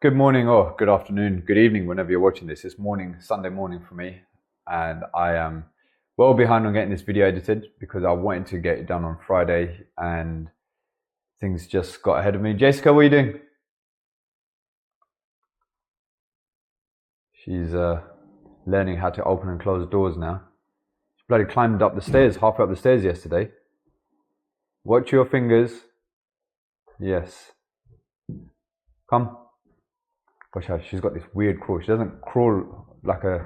Good morning or good afternoon, good evening, whenever you're watching this. It's morning, Sunday morning for me, and I am well behind on getting this video edited because I wanted to get it done on Friday and things just got ahead of me. Jessica, what are you doing? She's learning how to open and close doors now. She bloody climbed up the stairs, halfway up the stairs yesterday. Watch your fingers. Yes. Come. Watch out, she's got this weird crawl. She doesn't crawl like a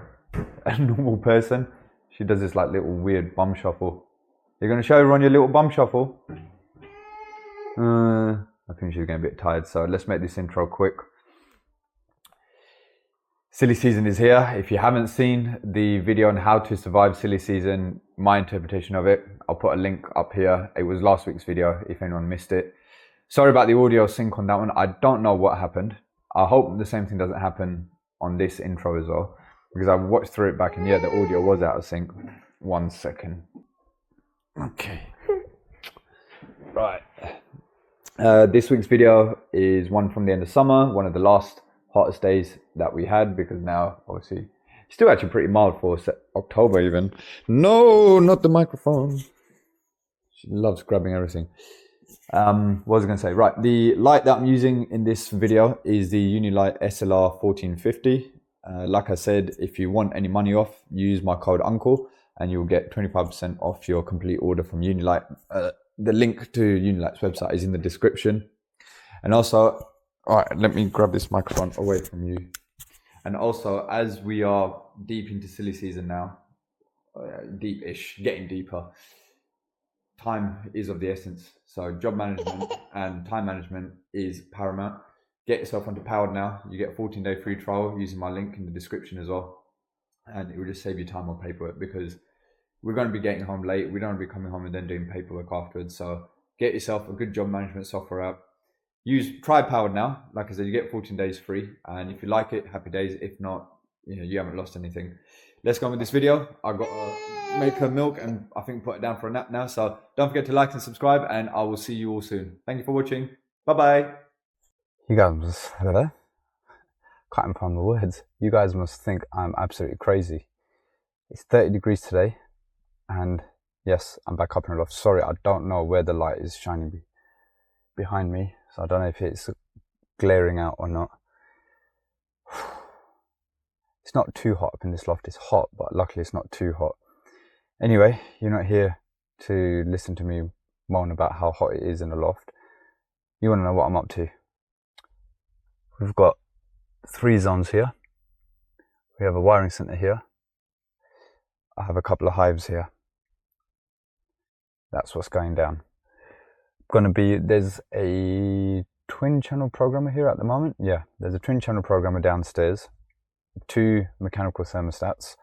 normal person. She does this like little weird bum shuffle. You're going to show everyone your little bum shuffle? I think she's getting a bit tired, so let's make this intro quick. Silly season is here. If you haven't seen the video on how to survive silly season, my interpretation of it, I'll put a link up here. It was last week's video if anyone missed it. Sorry about the audio sync on that one. I don't know what happened. I hope the same thing doesn't happen on this intro as well, because I watched through it back and yeah, the audio was out of sync. 1 second. Okay. Right. This week's video is one from the end of summer, one of the last hottest days that we had, because now obviously it's still actually pretty mild for October even. No, not the microphone. She loves grabbing everything. What was I going to say? Right, the light that I'm using in this video is the Unilite SLR 1450. Like I said, if you want any money off, use my code UNCLE and you'll get 25% off your complete order from Unilite. The link to Unilite's website is in the description. And also, all right, let me grab this microphone away from you. And also, as we are deep into silly season now, deep-ish, getting deeper, time is of the essence. So job management and time management is paramount. Get yourself onto Powered now. You get a 14-day free trial using my link in the description as well. And it will just save you time on paperwork, because we're going to be getting home late. We don't want to be coming home and then doing paperwork afterwards. So get yourself a good job management software app. Try Powered now. Like I said, you get 14 days free. And if you like it, happy days. If not, you haven't lost anything. Let's go on with this video. I've got to make her milk and I think put it down for a nap now. So don't forget to like and subscribe, and I will see you all soon. Thank you for watching. Bye-bye. You guys must, hello? Can't find the words. You guys must think I'm absolutely crazy. It's 30 degrees today, and yes, I'm back up in the loft. Sorry, I don't know where the light is shining behind me, so I don't know if it's glaring out or not. It's not too hot up in this loft. It's hot, but luckily it's not too hot. Anyway, you're not here to listen to me moan about how hot it is in the loft. You want to know what I'm up to. We've got 3 zones here. We have a wiring center here. I have a couple of hives here. That's what's going down. There's a twin channel programmer here at the moment. Yeah, there's a twin channel programmer downstairs. 2 mechanical thermostats.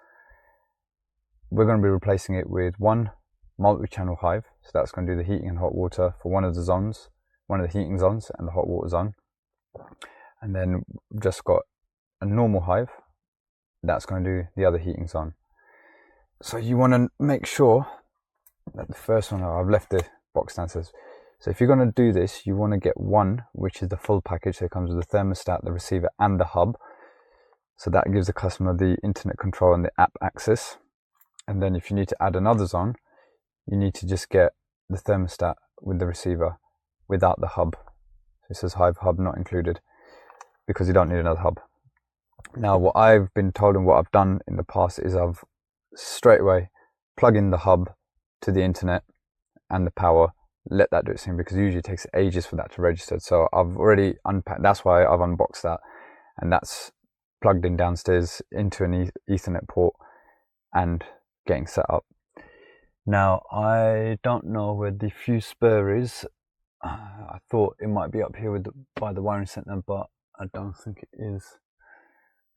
We're going to be replacing it with 1 multi-channel hive. So that's going to do the heating and hot water for one of the zones, one of the heating zones and the hot water zone. And then we've just got a normal hive that's going to do the other heating zone. So you want to make sure that the first one, I've left the box downstairs. So if you're going to do this, you want to get 1, which is the full package. So it comes with the thermostat, the receiver and the hub. So that gives the customer the internet control and the app access. And then if you need to add another zone, you need to just get the thermostat with the receiver without the hub. So it says hive hub not included, because you don't need another hub. Now what I've been told and what I've done in the past is I've straight away plug in the hub to the internet and the power, let that do its thing, because it usually takes ages for that to register. So I've already unpacked, that's why I've unboxed that, and that's plugged in downstairs into an Ethernet port and getting set up. Now I don't know where the fuse spur is. I thought it might be up here by the wiring center, but I don't think it is.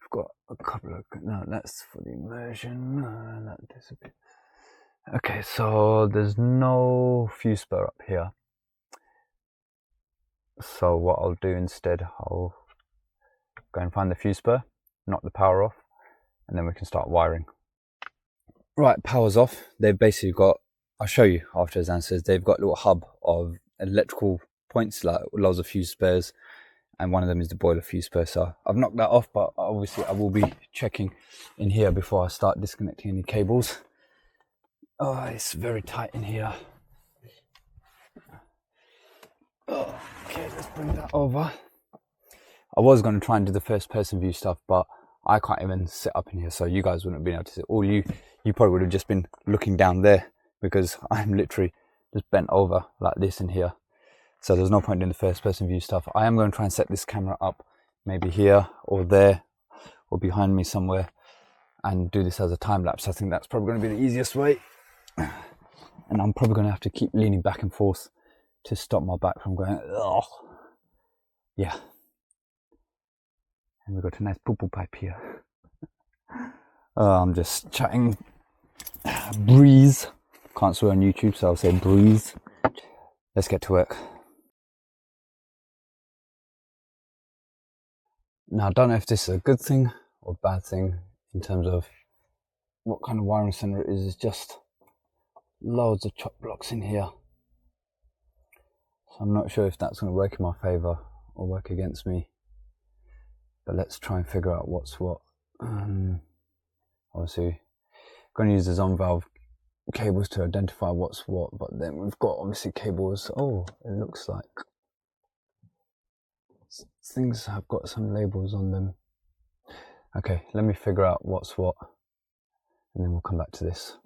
We've got a couple of, no, that's for the immersion, that disappeared. Okay, so there's no fuse spur up here. So what I'll do instead, I'll go and find the fuse spur, knock the power off, and then we can start wiring. Right, power's off. They've basically got, I'll show you after his answers, they've got a little hub of electrical points, like loads of fuse spares, and one of them is the boiler fuse spur. So I've knocked that off, but obviously I will be checking in here before I start disconnecting any cables. Oh, it's very tight in here. Oh, okay, let's bring that over. I was going to try and do the first person view stuff, but I can't even sit up in here, so you guys wouldn't have been able to see. All you probably would have just been looking down there, because I'm literally just bent over like this in here. So there's no point in the first person view stuff. I am going to try and set this camera up maybe here or there or behind me somewhere and do this as a time lapse. I think that's probably going to be the easiest way. And I'm probably going to have to keep leaning back and forth to stop my back from going, ugh. Yeah. And we've got a nice poo-poo pipe here. I'm just chatting. Breeze. Can't swear on YouTube, so I'll say breeze. Let's get to work. Now, I don't know if this is a good thing or bad thing in terms of what kind of wiring center it is. It's just loads of chop blocks in here. So I'm not sure if that's going to work in my favor or work against me. But let's try and figure out what's what. Obviously, I'm going to use the zone valve cables to identify what's what, but then we've got obviously cables. Oh, it looks like things have got some labels on them. Okay, let me figure out what's what, and then we'll come back to this.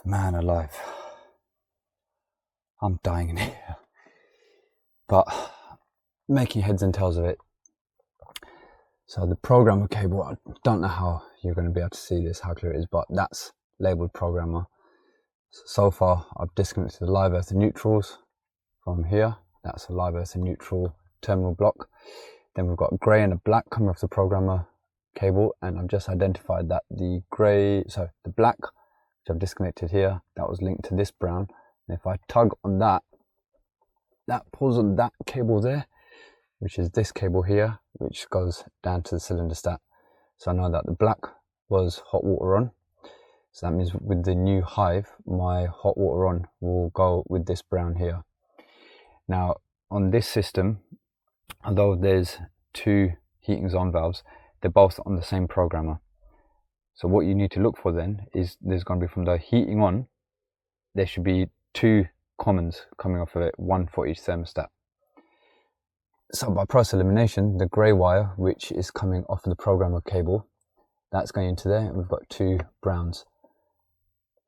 Man alive, I'm dying in here, but making heads and tails of it. So the programmer cable, I don't know how you're going to be able to see this, how clear it is, but that's labeled programmer. So far I've disconnected the live earth and neutrals from here. That's a live earth and neutral terminal block. Then we've got grey and a black coming off the programmer cable, and I've just identified that the black, which I've disconnected here, that was linked to this brown. And if I tug on that, that pulls on that cable there, which is this cable here, which goes down to the cylinder stat. So I know that the black was hot water on. So that means with the new hive, my hot water on will go with this brown here. Now on this system, although there's two heating zone valves, they're both on the same programmer. So what you need to look for then is there's going to be, from the heating on, there should be two commons coming off of it, one for each thermostat. So by process elimination, the grey wire, which is coming off of the programmer cable, that's going into there, and we've got two browns.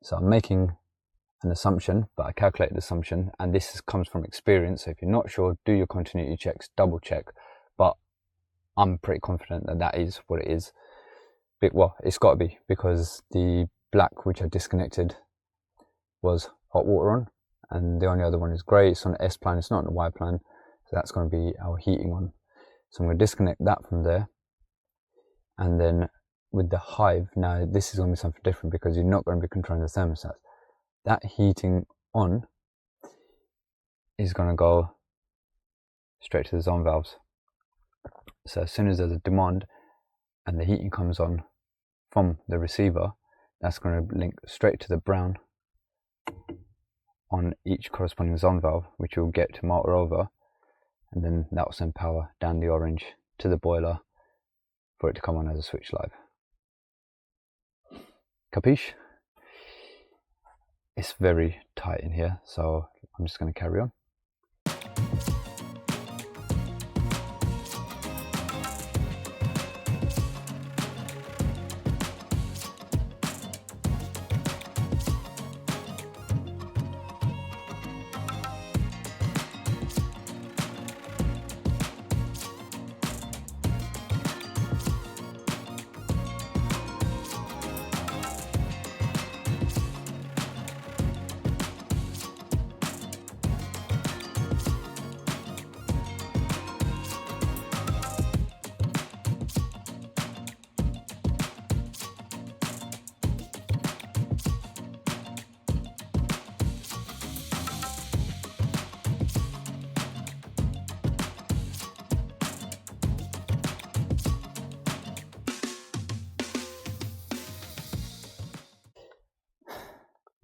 So I'm making an assumption, but I calculated the assumption, and this comes from experience. So if you're not sure, do your continuity checks, double check, but I'm pretty confident that that is what it is. Well, it's got to be, because the black, which I disconnected, was hot water on, and the only other one is grey. It's on the S plan, it's not on the Y plan, so that's going to be our heating on. So I'm going to disconnect that from there, and then with the hive, now this is going to be something different because you're not going to be controlling the thermostat. That heating on is going to go straight to the zone valves. So as soon as there's a demand and the heating comes on from the receiver, that's going to link straight to the brown on each corresponding zone valve, which will get to motor over, and then that will send power down the orange to the boiler for it to come on as a switch live. Capiche? It's very tight in here, so I'm just going to carry on.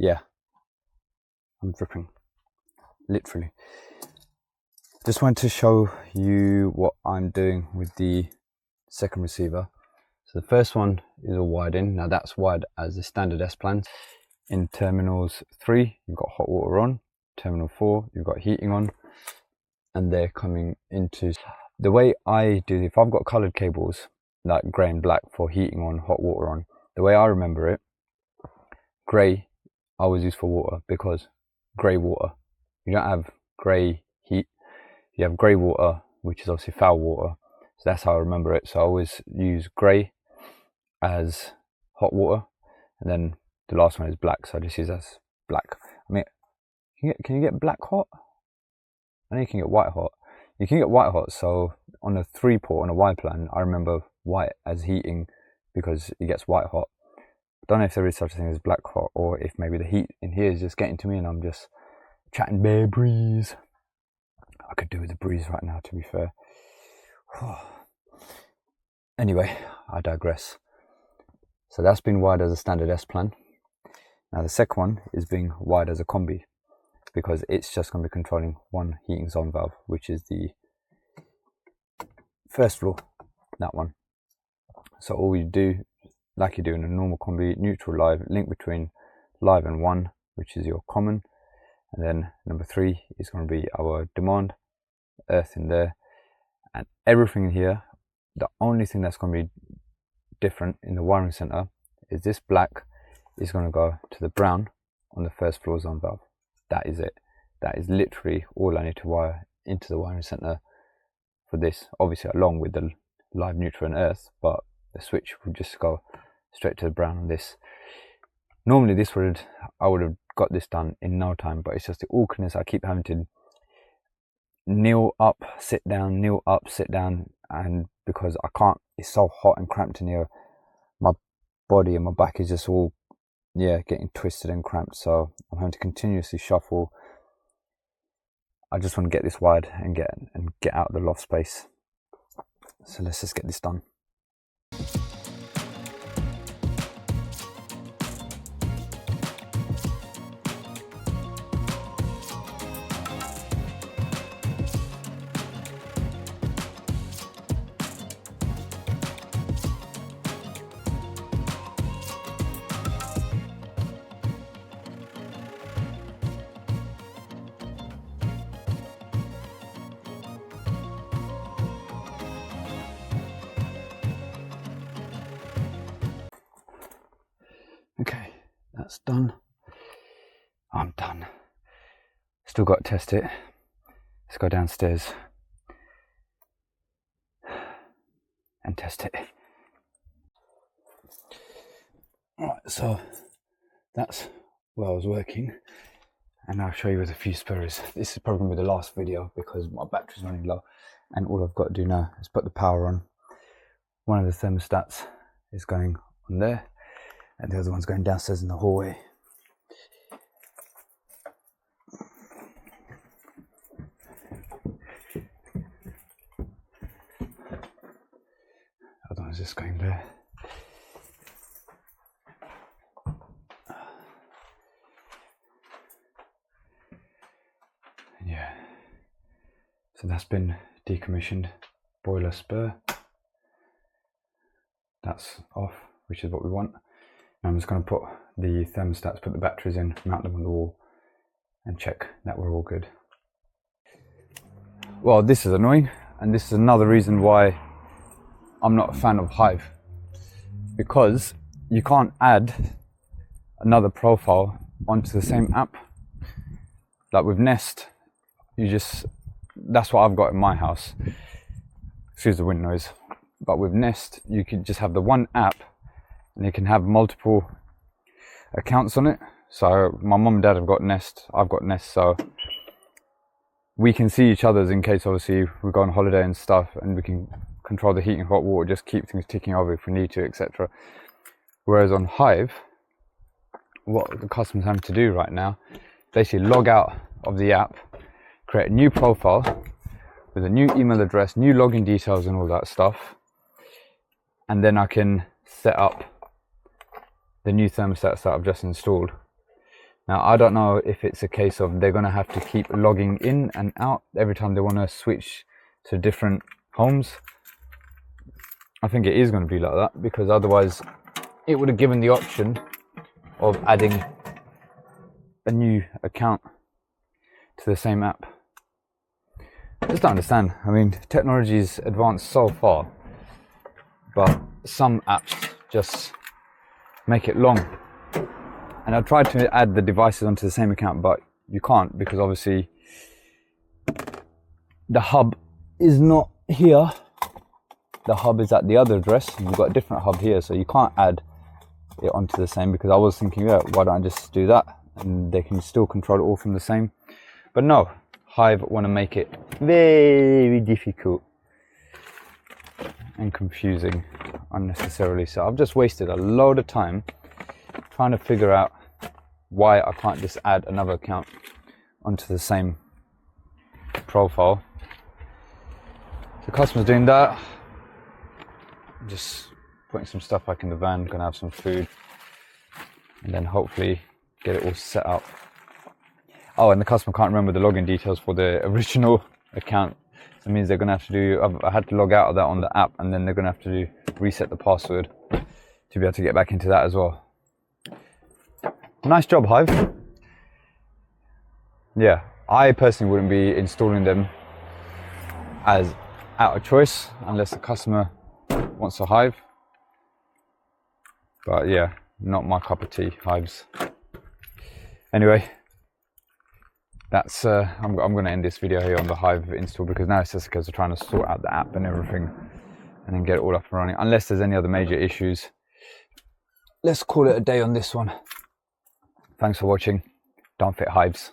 yeah, I'm dripping, literally. Just wanted to show you what I'm doing with the second receiver. So the first one is all wired in. Now that's wired as the standard S-plan. In terminals 3, you've got hot water on. Terminal 4, you've got heating on. And they're coming into... The way I do, if I've got coloured cables, like grey and black for heating on, hot water on, the way I remember it, grey I always use for water, because grey water, you don't have grey heat, you have grey water, which is obviously foul water. So that's how I remember it. So I always use grey as hot water, and then the last one is black, so I just use that as black. I mean, can you get black hot? I know you can get white hot. You can get white hot, so on a 3-port on a Y plan, I remember white as heating because it gets white hot. I don't know if there is such a thing as black hot, or if maybe the heat in here is just getting to me and I'm just chatting bare breeze. I could do with a breeze right now, to be fair. Anyway, I digress. So that's been wired as a standard S-plan. Now the second one is being wired as a combi, because it's just going to be controlling one heating zone valve, which is the first floor, that one. So all you do, like you do in a normal combi, neutral live, link between live and 1, which is your common, and then number 3 is going to be our demand, earth in there, and everything in here. The only thing that's going to be different in the wiring center is this black is going to go to the brown on the first floor zone valve. That is it. That is literally all I need to wire into the wiring center for this, obviously along with the live, neutral and earth, but the switch would just go straight to the brown on this. Normally I would have got this done in no time, but it's just the awkwardness. I keep having to kneel up, sit down, kneel up, sit down, and because I can't, it's so hot and cramped in here, my body and my back is just all, yeah, getting twisted and cramped, so I'm having to continuously shuffle. I just want to get this wired and get out of the loft space. So let's just get this done. Okay, that's done. I'm done. Still got to test it. Let's go downstairs and test it. Alright, so that's where I was working, and I'll show you with a few spurs. This is probably the last video because my battery's running low, and all I've got to do now is put the power on. One of the thermostats is going on there, and the other one's going downstairs in the hallway. The other one's just going there. Yeah, so that's been decommissioned. Boiler spur, that's off, which is what we want. I'm just going to put the thermostats, put the batteries in, mount them on the wall, and check that we're all good. Well, this is annoying, and this is another reason why I'm not a fan of Hive, because you can't add another profile onto the same app. Like with Nest, that's what I've got in my house. Excuse the wind noise. But with Nest, you can just have the one app, and you can have multiple accounts on it. So my mum and dad have got Nest, I've got Nest, so we can see each other's in case obviously we go on holiday and stuff, and we can control the heat and hot water, just keep things ticking over if we need to, etc. Whereas on Hive, what the customer's having to do right now, basically log out of the app, create a new profile with a new email address, new login details and all that stuff, and then I can set up the new thermostats that I've just installed Now, I don't know if it's a case of they're going to have to keep logging in and out every time they want to switch to different homes. I think it is going to be like that, because otherwise it would have given the option of adding a new account to the same app. I just don't understand. I mean, technology's advanced so far, but some apps just make it long. And I tried to add the devices onto the same account, but you can't, because obviously the hub is not here. The hub is at the other address. You've got a different hub here, so you can't add it onto the same, because I was thinking, yeah, why don't I just do that? And they can still control it all from the same. But no, Hive want to make it very difficult and confusing unnecessarily. So I've just wasted a load of time trying to figure out why I can't just add another account onto the same profile. The customer's doing that. I'm just putting some stuff back in the van, gonna have some food, and then hopefully get it all set up. Oh, and the customer can't remember the login details for the original account. So it means they're gonna have to do, I had to log out of that on the app, and then they're gonna have to reset the password to be able to get back into that as well. Nice job, Hive. Yeah, I personally wouldn't be installing them as out of choice unless the customer wants a Hive. But yeah, not my cup of tea, Hives. Anyway, that's I'm going to end this video here on the Hive install, because now it's just because we're trying to sort out the app and everything and then get it all up and running. Unless there's any other major issues, let's call it a day on this one. Thanks for watching. Don't fit Hives.